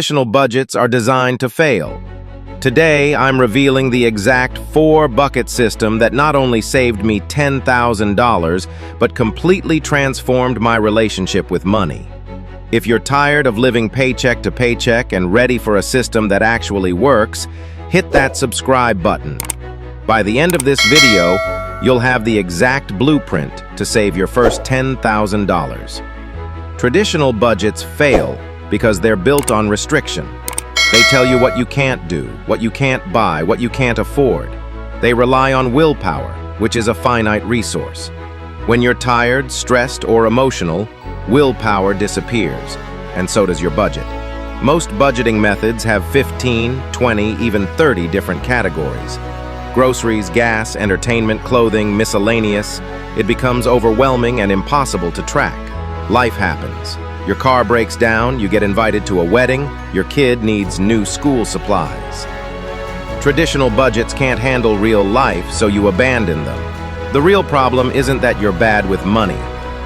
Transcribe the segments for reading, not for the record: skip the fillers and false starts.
Traditional budgets are designed to fail. Today, I'm revealing the exact 4-bucket system that not only saved me $10,000, but completely transformed my relationship with money. If you're tired of living paycheck to paycheck and ready for a system that actually works, hit that subscribe button. By the end of this video, you'll have the exact blueprint to save your first $10,000. Traditional budgets fail because they're built on restriction. They tell you what you can't do, what you can't buy, what you can't afford. They rely on willpower, which is a finite resource. When you're tired, stressed, or emotional, willpower disappears, and so does your budget. Most budgeting methods have 15, 20, even 30 different categories. Groceries, gas, entertainment, clothing, miscellaneous. It becomes overwhelming and impossible to track. Life happens. Your car breaks down, you get invited to a wedding, your kid needs new school supplies. Traditional budgets can't handle real life, so you abandon them. The real problem isn't that you're bad with money.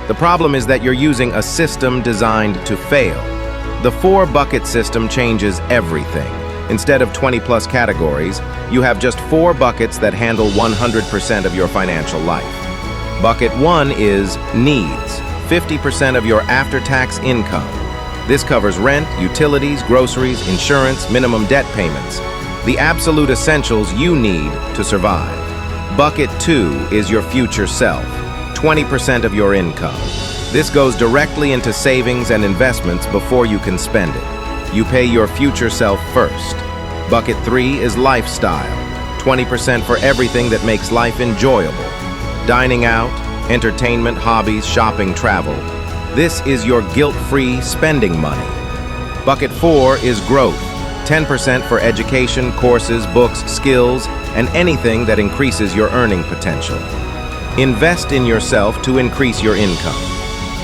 The problem is that you're using a system designed to fail. The 4-bucket system changes everything. Instead of 20+ categories, you have just 4 buckets that handle 100% of your financial life. Bucket 1 is needs. 50% of your after-tax income. This covers rent, utilities, groceries, insurance, minimum debt payments, the absolute essentials you need to survive. Bucket 2 is your future self, 20% of your income. This goes directly into savings and investments before you can spend it. You pay your future self first. Bucket 3 is lifestyle, 20% for everything that makes life enjoyable. Dining out, entertainment, hobbies, shopping, travel. This is your guilt-free spending money. Bucket 4 is growth, 10% for education, courses, books, skills, and anything that increases your earning potential. Invest in yourself to increase your income.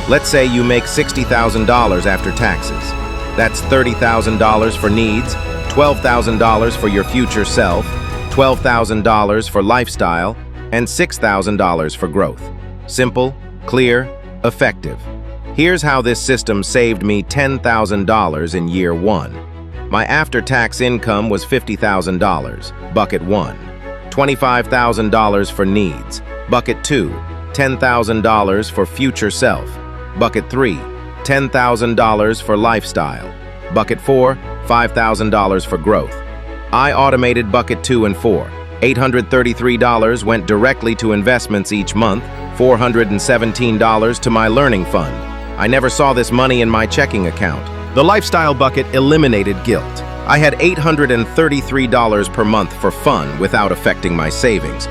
Let's say you make $60,000 after taxes. That's $30,000 for needs, $12,000 for your future self, $12,000 for lifestyle, and $6,000 for growth. Simple, clear, effective. Here's how this system saved me $10,000 in year 1. My after-tax income was $50,000, bucket 1. $25,000 for needs, bucket 2. $10,000 for future self, bucket 3. $10,000 for lifestyle, bucket 4. $5,000 for growth. I automated bucket 2 and 4. $833 went directly to investments each month, $417 to my learning fund. I never saw this money in my checking account. The lifestyle bucket eliminated guilt. I had $833 per month for fun without affecting my savings.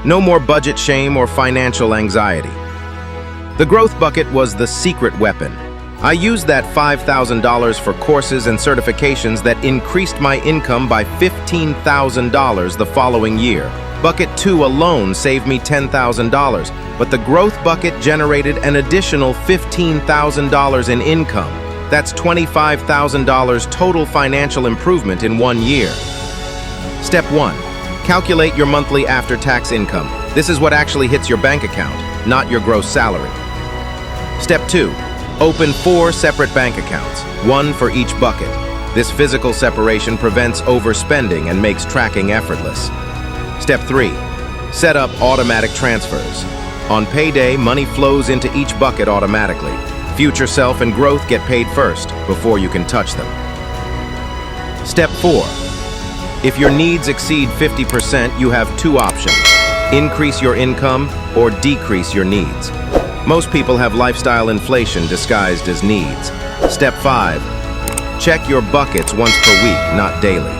No more budget shame or financial anxiety. The growth bucket was the secret weapon. I used that $5,000 for courses and certifications that increased my income by $15,000 the following year. Bucket 2 alone saved me $10,000, but the growth bucket generated an additional $15,000 in income. That's $25,000 total financial improvement in 1 year. Step 1. Calculate your monthly after-tax income. This is what actually hits your bank account, not your gross salary. Step 2. Open 4 separate bank accounts, 1 for each bucket. This physical separation prevents overspending and makes tracking effortless. Step 3. Set up automatic transfers. On payday, money flows into each bucket automatically. Future self and growth get paid first, before you can touch them. Step 4. If your needs exceed 50%, you have 2 options. Increase your income or decrease your needs. Most people have lifestyle inflation disguised as needs. Step 5. Check your buckets once per week, not daily.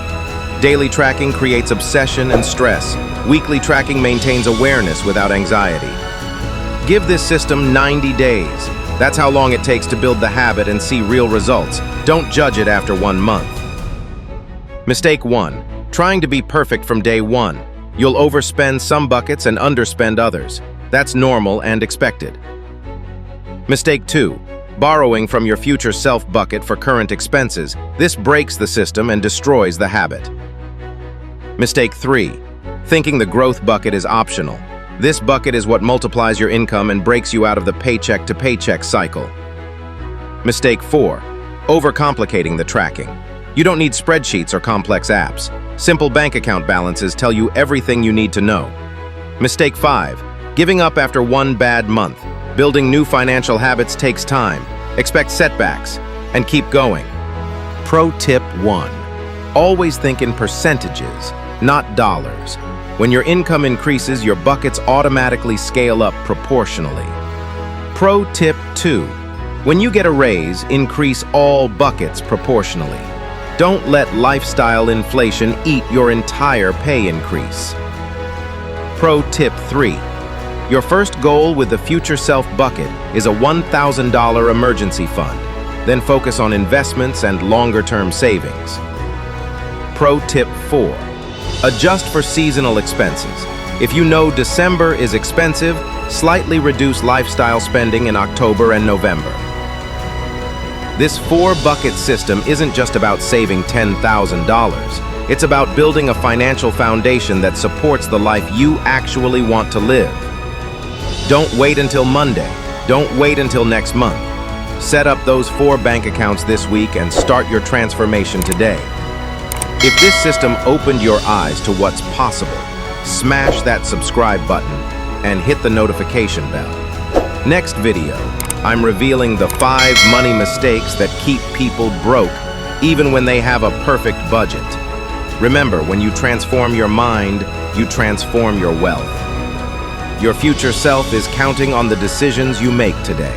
Daily tracking creates obsession and stress. Weekly tracking maintains awareness without anxiety. Give this system 90 days. That's how long it takes to build the habit and see real results. Don't judge it after 1 month. Mistake 1. Trying to be perfect from day 1. You'll overspend some buckets and underspend others. That's normal and expected. Mistake 2. Borrowing from your future self bucket for current expenses. This breaks the system and destroys the habit. Mistake 3. Thinking the growth bucket is optional. This bucket is what multiplies your income and breaks you out of the paycheck to paycheck cycle. Mistake 4. Overcomplicating the tracking. You don't need spreadsheets or complex apps. Simple bank account balances tell you everything you need to know. Mistake 5. Giving up after one bad month. Building new financial habits takes time. Expect setbacks and keep going. Pro tip 1. Always think in percentages, not dollars. When your income increases, your buckets automatically scale up proportionally. Pro tip 2. When you get a raise, increase all buckets proportionally. Don't let lifestyle inflation eat your entire pay increase. Pro tip 3. Your first goal with the Future Self bucket is a $1,000 emergency fund. Then focus on investments and longer-term savings. Pro tip 4. Adjust for seasonal expenses. If you know December is expensive, slightly reduce lifestyle spending in October and November. This 4-bucket system isn't just about saving $10,000. It's about building a financial foundation that supports the life you actually want to live. Don't wait until Monday. Don't wait until next month. Set up those 4 bank accounts this week and start your transformation today. If this system opened your eyes to what's possible, smash that subscribe button and hit the notification bell. Next video, I'm revealing the 5 money mistakes that keep people broke even when they have a perfect budget. Remember, when you transform your mind, you transform your wealth. Your future self is counting on the decisions you make today.